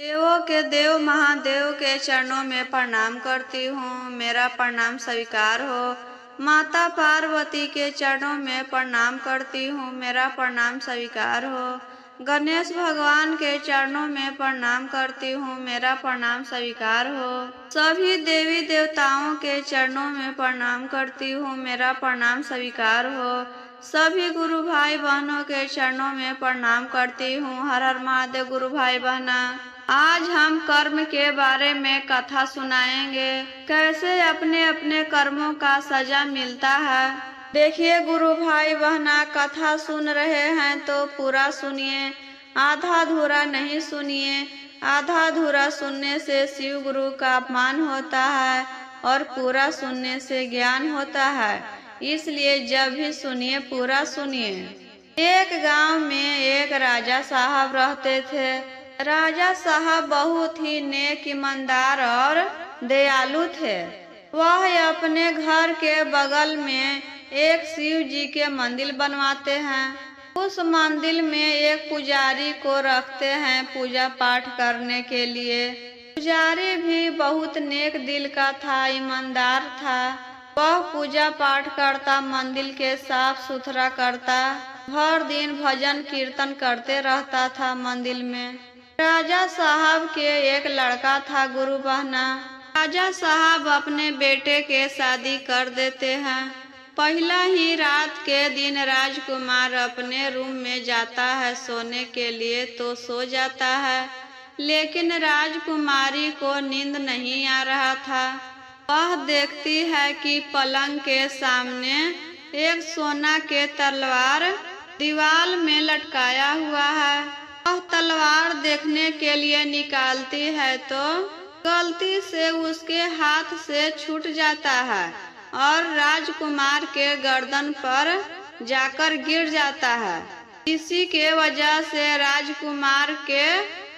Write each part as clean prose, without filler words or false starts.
देवों के देव महादेव के चरणों में प्रणाम करती हूँ, मेरा प्रणाम स्वीकार हो। माता पार्वती के चरणों में प्रणाम करती हूँ, मेरा प्रणाम स्वीकार हो। गणेश भगवान के चरणों में प्रणाम करती हूँ, मेरा प्रणाम स्वीकार हो। सभी देवी देवताओं के चरणों में प्रणाम करती हूँ, मेरा प्रणाम स्वीकार हो। सभी गुरु भाई बहनों के चरणों में प्रणाम करती हूँ। हर हर महादेव गुरु भाई बहना। आज हम कर्म के बारे में कथा सुनाएंगे, कैसे अपने अपने कर्मों का सजा मिलता है। देखिए गुरु भाई बहना, कथा सुन रहे हैं तो पूरा सुनिए, आधा अधूरा नहीं सुनिए। आधा अधूरा सुनने से शिव गुरु का अपमान होता है और पूरा सुनने से ज्ञान होता है, इसलिए जब भी सुनिए पूरा सुनिए। एक गांव में एक राजा साहब रहते थे। राजा साहब बहुत ही नेक, ईमानदार और दयालु थे। वह अपने घर के बगल में एक शिव जी के मंदिर बनवाते हैं। उस मंदिर में एक पुजारी को रखते हैं पूजा पाठ करने के लिए। पुजारी भी बहुत नेक दिल का था, ईमानदार था। वह पूजा पाठ करता, मंदिर के साफ सुथरा करता, हर दिन भजन कीर्तन करते रहता था मंदिर में। राजा साहब के एक लड़का था गुरु बहना। राजा साहब अपने बेटे के शादी कर देते हैं। पहला ही रात के दिन राजकुमार अपने रूम में जाता है सोने के लिए तो सो जाता है, लेकिन राजकुमारी को नींद नहीं आ रहा था। वह देखती है कि पलंग के सामने एक सोना के तलवार दीवार में लटकाया हुआ है। वह तलवार देखने के लिए निकालती है तो गलती से उसके हाथ से छूट जाता है और राजकुमार के गर्दन पर जाकर गिर जाता है। इसी के वजह से राजकुमार के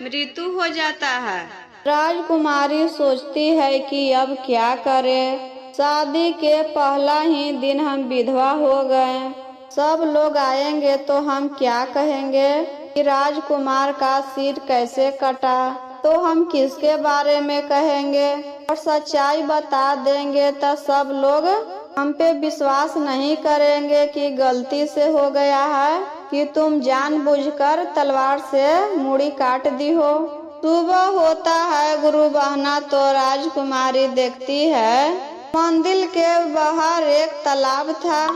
मृत्यु हो जाता है। राजकुमारी सोचती है कि अब क्या करे। शादी के पहला ही दिन हम विधवा हो गए, सब लोग आएंगे तो हम क्या कहेंगे कि राजकुमार का सिर कैसे कटा, तो हम किसके बारे में कहेंगे और सच्चाई बता देंगे तो सब लोग हम पे विश्वास नहीं करेंगे कि गलती से हो गया है कि तुम जानबूझकर तलवार से मूड़ी काट दी हो। सुबह होता है गुरु बहना तो राजकुमारी देखती है मंदिर के बाहर एक तालाब था।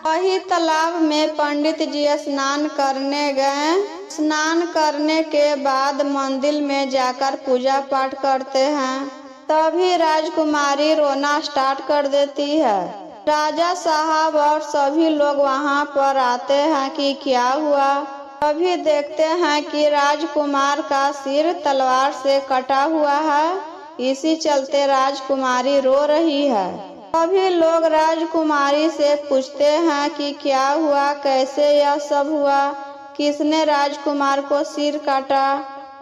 वही तालाब में पंडित जी स्नान करने गए। स्नान करने के बाद मंदिर में जाकर पूजा पाठ करते हैं। तभी राजकुमारी रोना स्टार्ट कर देती है। राजा साहब और सभी लोग वहां पर आते हैं कि क्या हुआ। तभी देखते हैं कि राजकुमार का सिर तलवार से कटा हुआ है, इसी चलते राजकुमारी रो रही है। सभी लोग राजकुमारी से पूछते हैं कि क्या हुआ, कैसे यह सब हुआ, किसने राजकुमार को सिर काटा।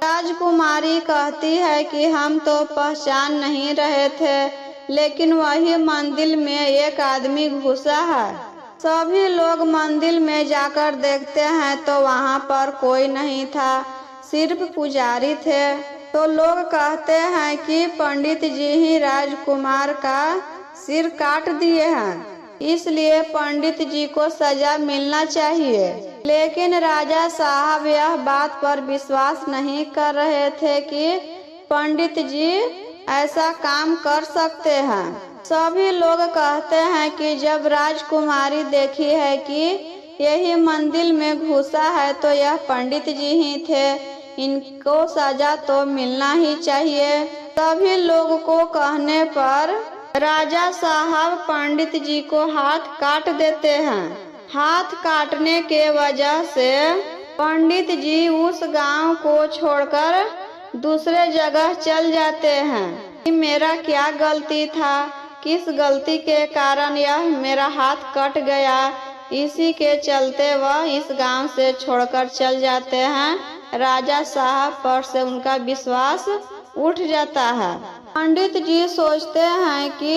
राजकुमारी कहती है कि हम तो पहचान नहीं रहे थे, लेकिन वही मंदिर में एक आदमी घुसा है। सभी लोग मंदिर में जाकर देखते हैं तो वहां पर कोई नहीं था, सिर्फ पुजारी थे। तो लोग कहते हैं कि पंडित जी ही राजकुमार का सिर काट दिए हैं, इसलिए पंडित जी को सजा मिलना चाहिए। लेकिन राजा साहब यह बात पर विश्वास नहीं कर रहे थे कि पंडित जी ऐसा काम कर सकते हैं। सभी लोग कहते हैं कि जब राजकुमारी देखी है कि यही मंदिर में घुसा है तो यह पंडित जी ही थे, इनको सजा तो मिलना ही चाहिए। सभी लोग को कहने पर राजा साहब पंडित जी को हाथ काट देते हैं। हाथ काटने के वजह से पंडित जी उस गांव को छोड़कर दूसरे जगह चल जाते हैं कि मेरा क्या गलती था, किस गलती के कारण यह मेरा हाथ कट गया। इसी के चलते वह इस गांव से छोड़कर चल जाते हैं। राजा साहब पर से उनका विश्वास उठ जाता है। पंडित जी सोचते हैं कि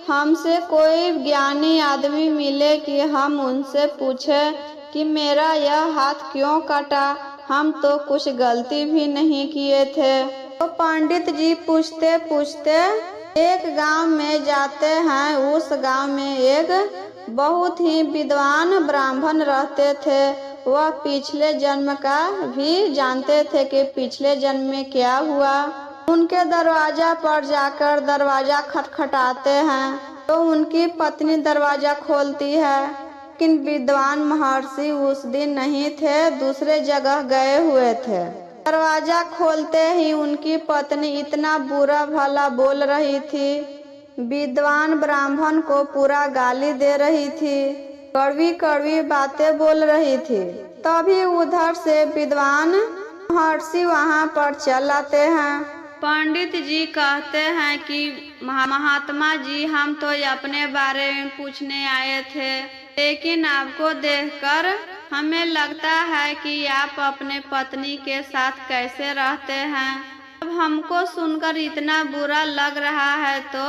हमसे कोई ज्ञानी आदमी मिले कि हम उनसे पूछे कि मेरा यह हाथ क्यों कटा, हम तो कुछ गलती भी नहीं किए थे। तो पंडित जी पूछते पूछते एक गांव में जाते हैं। उस गांव में एक बहुत ही विद्वान ब्राह्मण रहते थे। वह पिछले जन्म का भी जानते थे कि पिछले जन्म में क्या हुआ। उनके दरवाजा पर जाकर दरवाजा खटखटाते हैं तो उनकी पत्नी दरवाजा खोलती है, लेकिन विद्वान महर्षि उस दिन नहीं थे, दूसरे जगह गए हुए थे। दरवाजा खोलते ही उनकी पत्नी इतना बुरा भला बोल रही थी, विद्वान ब्राह्मण को पूरा गाली दे रही थी, कड़वी कड़वी बातें बोल रही थी। तभी उधर से विद्वान महर्षि वहां पर चल आते हैं। पंडित जी कहते हैं कि महात्मा जी, हम तो अपने बारे में पूछने आए थे, लेकिन आपको देखकर हमें लगता है कि आप अपने पत्नी के साथ कैसे रहते हैं। अब हमको सुनकर इतना बुरा लग रहा है, तो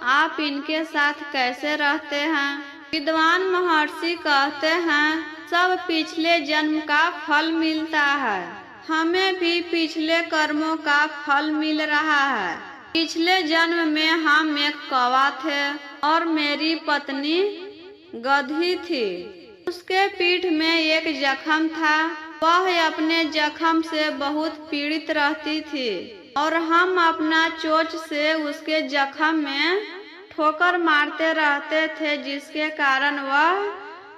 आप इनके साथ कैसे रहते हैं। विद्वान महर्षि कहते हैं, सब पिछले जन्म का फल मिलता है, हमें भी पिछले कर्मों का फल मिल रहा है। पिछले जन्म में हम एक कौवा थे और मेरी पत्नी गधी थी। उसके पीठ में एक जख्म था, वह अपने जख्म से बहुत पीड़ित रहती थी और हम अपना चोंच से उसके जख्म में ठोकर मारते रहते थे, जिसके कारण वह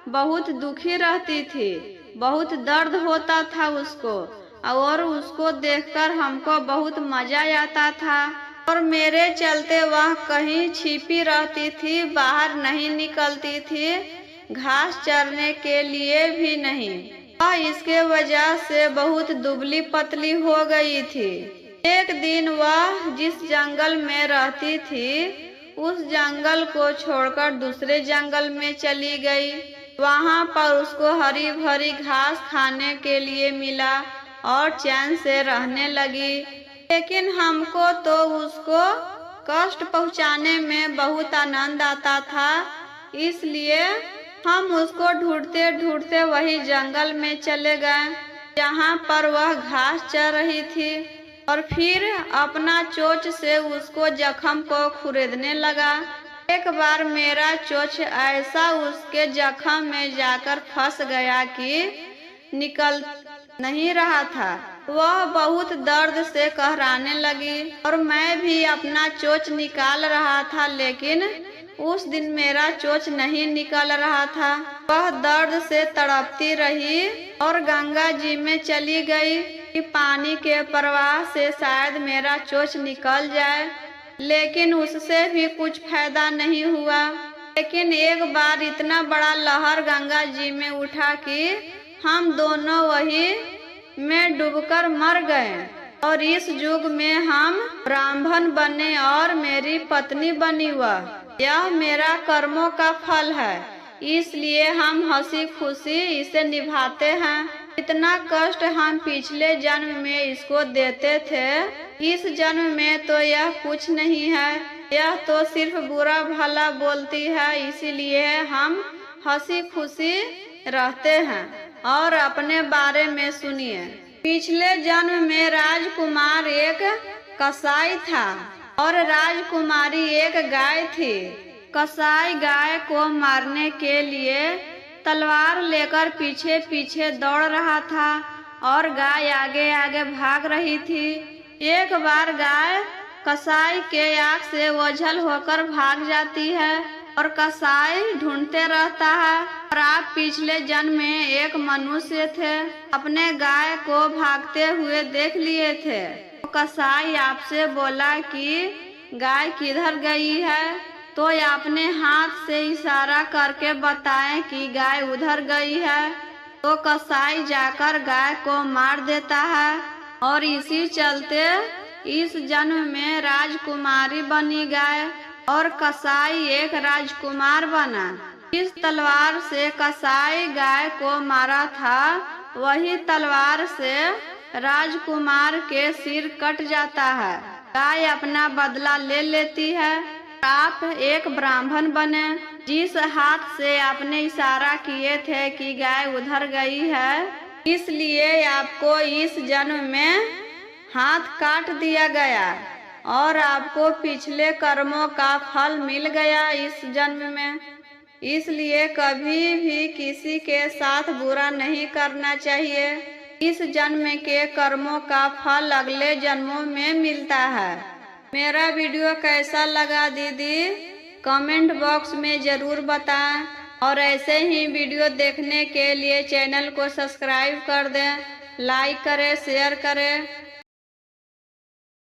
बहुत दुखी रहती थी। बहुत दर्द होता था उसको, और उसको देखकर हमको बहुत मजा आता था और मेरे चलते वह कहीं छिपी रहती थी, बाहर नहीं निकलती थी, घास चरने के लिए भी नहीं। वह इसके वजह से बहुत दुबली पतली हो गई थी। एक दिन वह जिस जंगल में रहती थी, उस जंगल को छोड़कर दूसरे जंगल में चली गई। वहां पर उसको हरी भरी घास खाने के लिए मिला और चैन से रहने लगी, लेकिन हमको तो उसको कष्ट पहुंचाने में बहुत आनंद आता था, इसलिए हम उसको ढूंढते ढूंढते वही जंगल में चले गए जहां पर वह घास चर रही थी और फिर अपना चोंच से उसको जख्म को खुरेदने लगा। एक बार मेरा चोंच ऐसा उसके जख्म में जाकर फंस गया कि निकल नहीं रहा था। वह बहुत दर्द से कहराने लगी और मैं भी अपना चोंच निकाल रहा था, लेकिन उस दिन मेरा चोंच नहीं निकल रहा था। वह दर्द से तड़पती रही और गंगा जी में चली गई कि पानी के प्रवाह से शायद मेरा चोंच निकल जाए, लेकिन उससे भी कुछ फायदा नहीं हुआ। लेकिन एक बार इतना बड़ा लहर गंगा जी में उठा कि हम दोनों वही में डूबकर मर गए और इस युग में हम ब्राह्मण बने और मेरी पत्नी बनी। यह मेरा कर्मों का फल है, इसलिए हम हंसी खुशी इसे निभाते हैं। इतना कष्ट हम पिछले जन्म में इसको देते थे, इस जन्म में तो यह कुछ नहीं है, यह तो सिर्फ बुरा भला बोलती है, इसीलिए हम हंसी खुशी रहते हैं। और अपने बारे में सुनिए। पिछले जन्म में राजकुमार एक कसाई था और राजकुमारी एक गाय थी। कसाई गाय को मारने के लिए तलवार लेकर पीछे पीछे दौड़ रहा था और गाय आगे आगे भाग रही थी। एक बार गाय कसाई के आँख से ओझल होकर भाग जाती है और कसाई ढूंढते रहता है। और आप पिछले जन्म में एक मनुष्य थे, अपने गाय को भागते हुए देख लिए थे। तो कसाई आपसे बोला कि गाय किधर गई है, तो आपने हाथ से इशारा करके बताएं कि गाय उधर गई है। तो कसाई जाकर गाय को मार देता है और इसी चलते इस जन्म में राजकुमारी बनी गाय और कसाई एक राजकुमार बना। इस तलवार से कसाई गाय को मारा था, वही तलवार से राजकुमार के सिर कट जाता है। गाय अपना बदला ले लेती है। आप एक ब्राह्मण बने, जिस हाथ से आपने इशारा किए थे कि गाय उधर गई है, इसलिए आपको इस जन्म में हाथ काट दिया गया और आपको पिछले कर्मों का फल मिल गया इस जन्म में। इसलिए कभी भी किसी के साथ बुरा नहीं करना चाहिए। इस जन्म के कर्मों का फल अगले जन्मों में मिलता है। मेरा वीडियो कैसा लगा दीदी, कमेंट बॉक्स में ज़रूर बताएं और ऐसे ही वीडियो देखने के लिए चैनल को सब्सक्राइब कर दें, लाइक करें, शेयर करें।